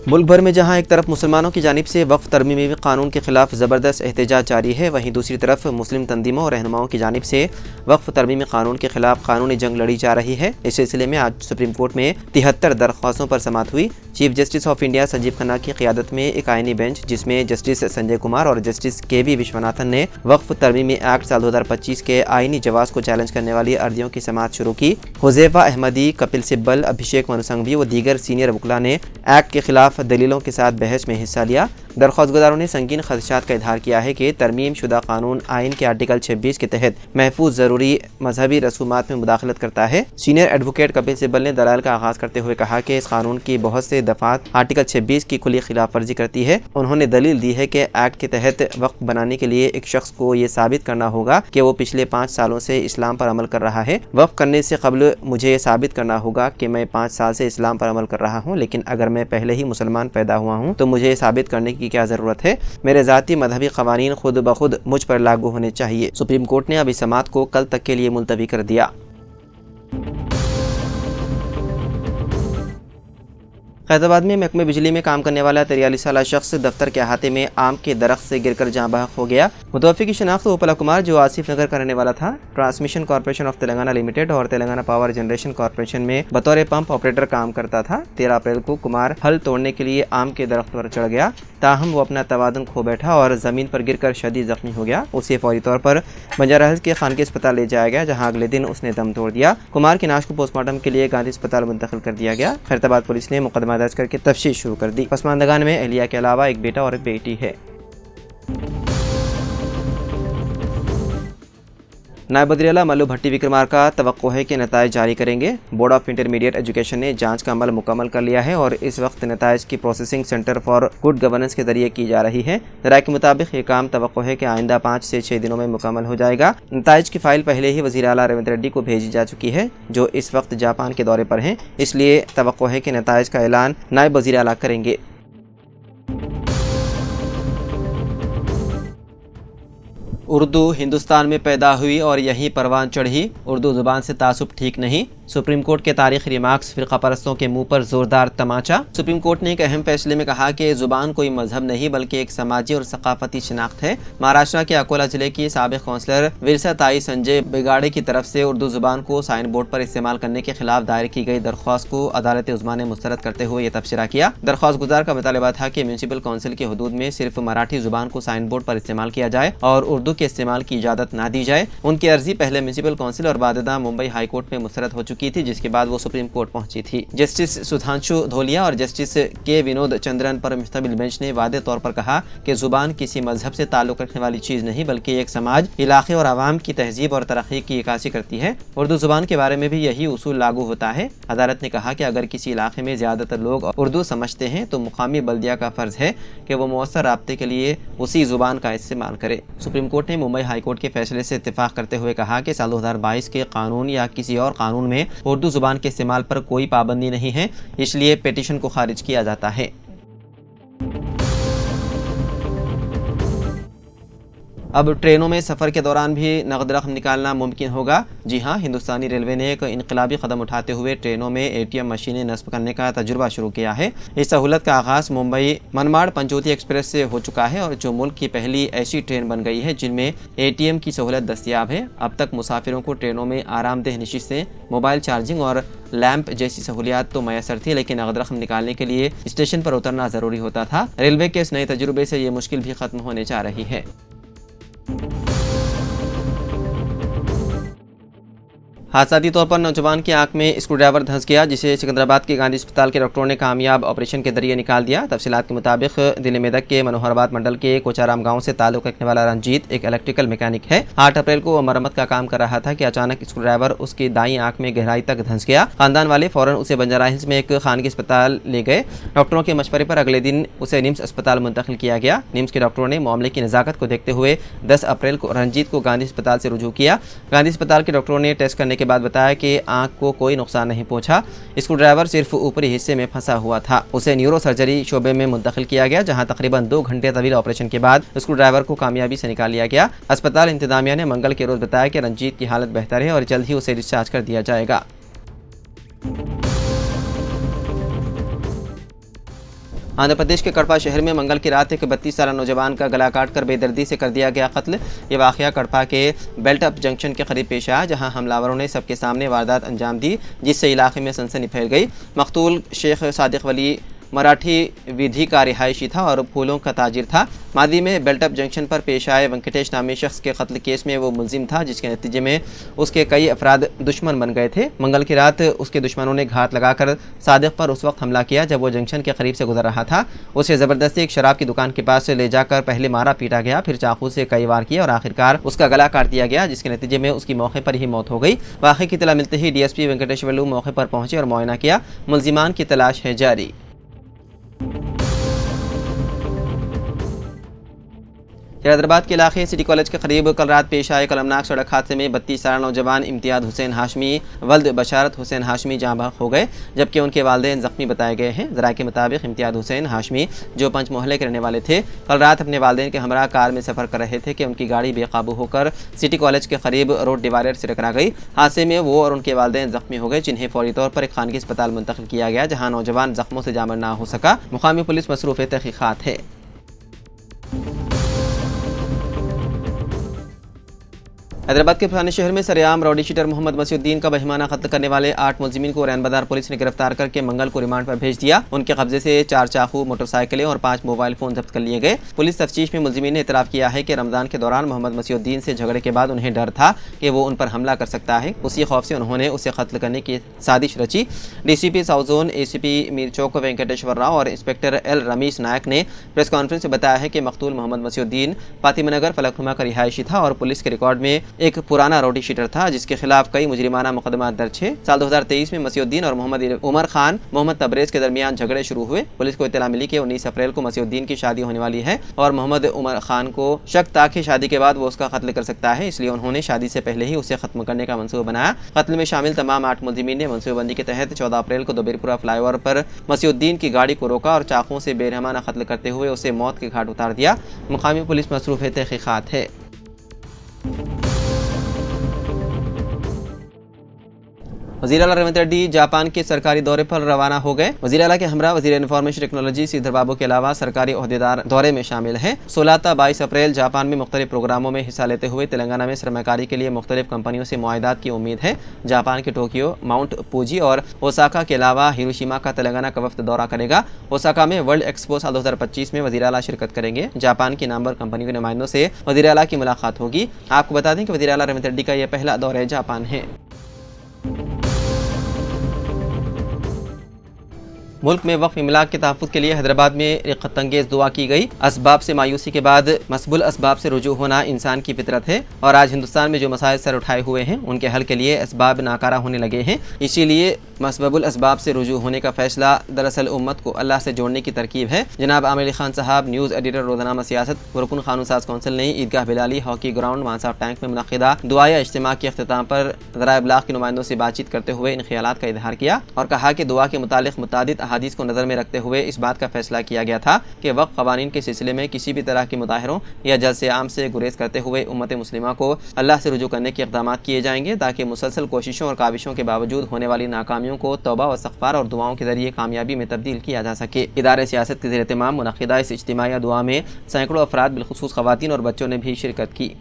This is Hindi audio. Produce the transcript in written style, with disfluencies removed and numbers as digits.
मुल्क भर में जहां एक तरफ मुसलमानों की जानिब से वक्फ तरमीमी कानून के खिलाफ ज़बरदस्त एहतजाज जारी है, वहीं दूसरी तरफ मुस्लिम तंजीमों और रहनुमाओं की जानिब से वक्फ तरमीमी कानून के खिलाफ कानूनी जंग लड़ी जा रही है। इस सिलसिले में आज सुप्रीम कोर्ट में 73 दरख्वास्तों पर समाअत हुई। Chief justice of India Sanjeev Khanna की क़ियादत में एक आईनी बेंच, जिसमें जस्टिस संजय कुमार और जस्टिस के.वी. विश्वनाथन ने वक्फ तरमीमी एक्ट साल 2025 के आईनी जवाज़ को चैलेंज करने वाली अर्जियों की समाअत शुरू की। हुज़ैफा अहमदी, कपिल सिब्बल, अभिषेक मनु संघवी व दीगर सीनियर वकला ने एक्ट के खिलाफ दलीलों के साथ बहस में हिस्सा लिया। दरख्वास्त गुजारों ने संगीन खदशात का इजहार किया है कि तरमीम शुदा कानून आइन के आर्टिकल 26 के तहत महफूज ज़रूरी मजहबी रसूमात में मुदाखलत करता है। सीनियर एडवोकेट कपिल सिब्बल ने दलाल का आगाज करते हुए कहा कि इस कानून की बहुत से दफात आर्टिकल 26 की खुली खिलाफ वर्जी करती है। उन्होंने दलील दी है कि एक्ट के तहत वक्फ बनाने के लिए एक शख्स को ये साबित करना होगा कि वो पिछले 5 सालों से इस्लाम पर अमल कर रहा है। वक्फ करने से कबल मुझे ये साबित करना होगा कि मैं 5 साल से इस्लाम पर अमल कर रहा हूँ, लेकिन अगर मैं पहले ही मुसलमान पैदा हुआ हूँ तो मुझे ये साबित करने की क्या ज़रूरत है। मेरे ज़ाती मजहबी क़वानीन खुद ब खुद मुझ पर लागू होने चाहिए। सुप्रीम कोर्ट ने अब इस समाअत को कल तक के लिए मुलतवी कर दिया। फैज़ाबाद में महकमे बिजली में काम करने वाला 43 साला शख्स दफ्तर के अहाते में आम के दरख्त से गिरकर जाँ बहक हो गया। मुतवफ़्फ़ी की शनाख्त उपला कुमार, जो आसिफ नगर का रहने वाला था, transmission corporation of Telangana limited और तेलंगाना पावर जनरेशन कॉर्पोरेशन में बतौर पंप ऑपरेटर काम करता था। 13 अप्रैल को कुमार हल तोड़ने के लिए आम के दरख्त पर चढ़ गया, ताहम वो अपना तवाज़ुन खो बैठा और ज़मीन पर गिरकर शदीद ज़ख्मी हो गया। उसे फौरी तौर पर बंजारा हिल्स के खानगी अस्पताल ले जाया गया, जहाँ अगले दिन उसने दम तोड़ दिया। कुमार की नाश को पोस्टमार्टम के लिए गांधी अस्पताल मुंतकिल कर दिया गया। खैरताबाद पुलिस ने मुकदमा दर्ज करके तफ्तीश शुरू कर दी। पसमानदगान में अहलिया के अलावा एक बेटा और एक बेटी है। नायब वज़ीर-ए-आला मल्लू भट्टी विक्रमार्का तवक्को है कि नताइज जारी करेंगे। बोर्ड ऑफ इंटरमीडिएट एजुकेशन ने जांच का अमल मुकम्मल कर लिया है और इस वक्त नताइज की processing centre for good governance के जरिए की जा रही है। राय के मुताबिक ये काम तवक्को है कि आइंदा 5 से 6 दिनों में मुकम्मल हो जाएगा। नताइज की फाइल पहले ही वज़ीर-ए-आला रेवंत रेड्डी को भेजी जा चुकी है, जो इस वक्त जापान के दौरे पर हैं, इसलिए तवक्को है कि नताइज का ऐलान नायब वज़ीर-ए-आला करेंगे। उर्दू हिंदुस्तान में पैदा हुई और यहीं परवान चढ़ी, उर्दू ज़ुबान से तासुब ठीक नहीं। सुप्रीम कोर्ट के तारीखी रिमार्क्स फ़िरका परस्तों के मुंह पर जोरदार तमाचा। सुप्रीम कोर्ट ने एक अहम फैसले में कहा कि ज़ुबान कोई मजहब नहीं बल्कि एक समाजी और सकाफती शिनाख्त है। महाराष्ट्र के अकोला जिले की साबिक काउंसलर विरसा ताई संजय बिगाड़े की तरफ से उर्दू ज़ुबान को साइन बोर्ड पर इस्तेमाल करने के खिलाफ दायर की गई दरख्वास्त को अदालत उज़्मा ने मुस्तरद करते हुए यह तबसरा किया। दरख्वास्त गुजार का मुतालबा था कि म्यूनसिपल काउंसिल की हदूद में सिर्फ मराठी ज़ुबान को साइन बोर्ड पर इस्तेमाल किया जाए और उर्दू के इस्तेमाल की इजाज़त ना दी जाए। उनकी अर्जी पहले म्यूनसिपल काउंसिल और बाददा मुंबई हाई कोर्ट में मुस्तरद हो चुकी थी, जिसके बाद वो सुप्रीम कोर्ट पहुंची थी। जस्टिस सुधांशु धोलिया और जस्टिस के विनोद चंद्रन पर मुश्तमिल बेंच ने वादे तौर पर कहा कि जुबान किसी मजहब से ताल्लुक रखने वाली चीज नहीं बल्कि एक समाज, इलाके और आवाम की तहजीब और तरक्की की इक्कासी करती है। उर्दू जुबान के बारे में भी यही उसूल लागू होता है। अदालत ने कहा कि अगर किसी इलाके में ज्यादातर लोग उर्दू समझते हैं तो मुकामी बल्दिया का फर्ज है कि वो मौसर राब्ते के लिए उसी जुबान का इस्तेमाल करे। सुप्रीम कोर्ट ने मुंबई हाई कोर्ट के फैसले से इत्तेफाक करते हुए कहा कि साल 2022 के कानून या किसी और कानून में उर्दू जुबान के इस्तेमाल पर कोई पाबंदी नहीं है, इसलिए पिटीशन को खारिज किया जाता है। अब ट्रेनों में सफ़र के दौरान भी नकद रकम निकालना मुमकिन होगा। जी हाँ, हिंदुस्तानी रेलवे ने एक इनकलाबी कदम उठाते हुए ट्रेनों में ATM मशीनें नस्ब करने का तजुर्बा शुरू किया है। इस सहूलत का आगाज़ मुंबई मनमाड़ पंचवटी एक्सप्रेस से हो चुका है और जो मुल्क की पहली ऐसी ट्रेन बन गई है जिनमें ATM की सहूलत दस्तियाब है। अब तक मुसाफिरों को ट्रेनों में आरामदेह नशिस्तें, मोबाइल चार्जिंग और लैंप जैसी सहूलियात तो मैसर थी, लेकिन नकद रकम निकालने के लिए स्टेशन पर उतरना ज़रूरी होता था। रेलवे के इस नए तजुर्बे से ये मुश्किल भी ख़त्म होने जा रही है। हादसाती तौर पर नौजवान की आंख में स्क्रूड्राइवर धंस गया, जिसे सिकंदराबाद के गांधी अस्पताल के डॉक्टरों ने कामयाब ऑपरेशन के जरिए निकाल दिया। तफसीलात के मुताबिक दिल्ली मेदक के मनोहराबाद मंडल के कोचाराम गांव से ताल्लुक रखने वाला रंजीत एक इलेक्ट्रिकल मैकेनिक है। 8 अप्रैल को वह मरम्मत का काम कर रहा था कि अचानक स्क्रूड्राइवर उसकी दाईं आंख में गहराई तक धंस गया। खानदान वाले फौरन उसे बंजारा हिल्स में एक खानगी अस्पताल ले गए। डॉक्टरों के मशवरे पर अगले दिन उसे निम्स अस्पताल मुंतकिल किया गया। निम्स के डॉक्टरों ने मामले की नज़ाकत को देखते हुए 10 अप्रैल को रंजीत को गांधी अस्पताल से रुजू किया। गांधी अस्पताल के डॉक्टरों ने टेस्ट करने के के बाद बताया कि आंख को कोई नुकसान नहीं पहुंचा, स्क्रू ड्राइवर सिर्फ ऊपरी हिस्से में फंसा हुआ था। उसे न्यूरो सर्जरी शोबे में मुंतकिल किया गया, जहां तकरीबन 2 घंटे तवील ऑपरेशन के बाद स्क्रू ड्राइवर को कामयाबी से निकाल लिया गया। अस्पताल इंतजामिया ने मंगल के रोज बताया कि रंजीत की हालत बेहतर है और जल्द ही उसे डिस्चार्ज कर दिया जाएगा। आंध्र प्रदेश के कड़पा शहर में मंगल की रात एक 32 साला नौजवान का गला काटकर बेदर्दी से कर दिया गया कत्ल। ये वाकया कड़पा के बेल्ट अप जंक्शन के करीब पेश आया, जहां हमलावरों ने सबके सामने वारदात अंजाम दी, जिससे इलाके में सनसनी फैल गई। मकतूल शेख सादिक वली मराठी विधि का रिहायशी था और फूलों का ताजिर था। मादी में बेल्टअप जंक्शन पर पेश आए वेंकटेश नामी शख्स के कत्ल केस में वो मुलजिम था, जिसके नतीजे में उसके कई अफराद दुश्मन बन गए थे। मंगल की रात उसके दुश्मनों ने घात लगाकर सादिक पर उस वक्त हमला किया जब वो जंक्शन के करीब से गुजर रहा था। उसे ज़बरदस्ती एक शराब की दुकान के पास से ले जाकर पहले मारा पीटा गया, फिर चाकू से कई वार किया और आखिरकार उसका गला काट दिया गया, जिसके नतीजे में उसकी मौके पर ही मौत हो गई। वाक़े की इत्तला मिलते ही DSP वेंकटेश्वरलू मौके पर पहुंचे और मुआयना किया। मुलजिमान की तलाश है जारी। हैदराबाद के इलाके सिटी कॉलेज के करीब कल रात पेश आए कलमनाक सड़क हादसे में 32 साला नौजवान इम्तियाज़ हुसैन हाशमी वल्द बशारत हुसैन हाशमी जाँ बहक हो गए, जबकि उनके वालिदैन जख्मी बताए गए हैं। ज़राए के मुताबिक इम्तियाज़ हुसैन हाशमी, जो पंच मोहल्ले के रहने वाले थे, कल रात अपने वालिदैन के हमरा कार में सफ़र कर रहे थे कि उनकी गाड़ी बेकाबू होकर सिटी कॉलेज के करीब रोड डिवाइडर से टकरा गई। हादसे में वो और उनके वालिदैन जख्मी हो गए, जिन्हें फौरी तौर पर एक खानगी अस्पताल मुंतकिल किया गया, जहाँ नौजवान जख्मों से जामर ना हो सका। मुकामी पुलिस मसरूफ़ तहक़ीक़ात है। हैदराबाद के पुराने शहर में सरेआम राउडी शीटर मोहम्मद मसीउद्दीन का बहिमाना कत्ल करने वाले 8 मुलजिमीन को रैन बाजार पुलिस ने गिरफ्तार करके मंगल को रिमांड पर भेज दिया। उनके कब्जे से 4 चाकू, मोटरसाइकिलें और 5 मोबाइल फोन जब्त कर लिए गए। पुलिस तफ्तीश में मुलजिमीन ने इतराफ़ किया है कि रमजान के दौरान मोहम्मद मसीउद्दीन से झगड़े के बाद उन्हें डर था कि वो उन पर हमला कर सकता है। उसी खौफ से उन्होंने उसे कत्ल करने की साजिश रची। DCP south zone ACP Mir Chowk Venkateswara Rao और इंस्पेक्टर L रमेश नायक ने प्रेस कॉन्फ्रेंस में बताया है कि मकतूल मोहम्मद मसीउद्दीन फातिमानगर फलकनुमा का रिहायशी था और पुलिस के रिकॉर्ड में एक पुराना राउडी शीटर था, जिसके खिलाफ कई मुजरिमाना मुकदमा दर्ज है। साल 2023 में मसीउद्दीन और मोहम्मद उमर खान मोहम्मद तबरेज के दरमियान झगड़े शुरू हुए। पुलिस को इत्तला मिली कि 19 अप्रैल को मसीउद्दीन की शादी होने वाली है और मोहम्मद उमर खान को शक था कि शादी के बाद वो उसका कत्ल कर सकता है, इसलिए उन्होंने शादी से पहले ही उसे खत्म करने का मंसूबा बनाया। कत्ल में शामिल तमाम 8 मुलजिमीन ने मंसूबाबंदी के तहत 14 अप्रैल को दोबेरपुरा फ्लाईओवर पर मसीउद्दीन की गाड़ी को रोका और चाकुओं से बेरहमाना कत्ल करते हुए उसे मौत के घाट उतार दिया। मुकामी पुलिस मसरूफ़ तहक़ीक़ात है। वज़ीर आला रेवंत रेड्डी जापान के सरकारी दौरे पर रवाना हो गए। वज़ीर आला के हमरा वज़ीर इन्फॉर्मेशन टेक्नोलॉजी श्रीधर बाबू के अलावा सरकारी ओहदेदार दौरे में शामिल हैं। 16 ta 22 अप्रैल जापान में मुख्तलिफ प्रोग्रामों में हिस्सा लेते हुए तेलंगाना में सरमाकारी के लिए मुख्तलिफ कंपनियों से मुआहिदात की उम्मीद है। जापान के टोक्यो, माउंट फूजी और ओसाका के अलावा हिरोशिमा का तेलंगाना का वफ्द दौरा करेगा। ओसाका में वर्ल्ड एक्सपो साल 2025 में वज़ीर आला शिरकत करेंगे। जापान की नामवर कंपनी के नुमाइंदों से वज़ीर आला की मुलाकात होगी। आपको बता दें कि वज़ीर आला रेवंत रेड्डी का यह पहला दौरा जापान है। मुल्क में वक्फ इमलाक के तहफ़्फ़ुज़ के लिए हैदराबाद में रिक़्क़तंगेज़ दुआ की गई। असबाब से मायूसी के बाद मसबुल असबाब से रुजू होना इंसान की फितरत है और आज हिंदुस्तान में जो मसाइल सर उठाए हुए हैं उनके हल के लिए असबाब नाकारा होने लगे हैं। इसीलिए मसबबुल असबाब से रुजू होने का फ़ैसला दरअसल उम्मत को अल्लाह से जोड़ने की तरकीब है। जनाब आमिर खान साहब, न्यूज़ एडिटर रोज़नामा सियासत, रुकन कानून साज कौंसिल ने ईदगाह बिलाली हॉकी ग्राउंड मानसाफ टैंक में मुनक़िदा दुआया इज्तिमा के अख्तिताम पर ज़राए इब्लाग़ के नुमाइंदों से बातचीत करते हुए इन ख़यालात का इज़हार किया और कहा कि दुआ के मुतालिक मुतादिद अहादीस को नज़र में रखते हुए इस बात का फैसला किया गया था कि वक्फ क़वानीन के सिलसिले में किसी भी तरह की मुताहरों या जलसे आम से गुरेज करते हुए उम्मत मुस्लिमा को अल्लाह से रुजू करने के इक़दामात किए जाएंगे, ताकि मुसलसल कोशिशों और काविशों के बावजूद होने वाली नाकामियों को तौबा व इस्तिग़फ़ार और दुआओं के ज़रिए कामयाबी में तब्दील किया जा सके। इदारे सियासत के ज़ेर-ए-एहतिमाम मुनक़िदा इस इज्तिमाई दुआ में सैकड़ों अफराद बिलख़ुसूस ख़वातीन और बच्चों ने भी शिरकत की।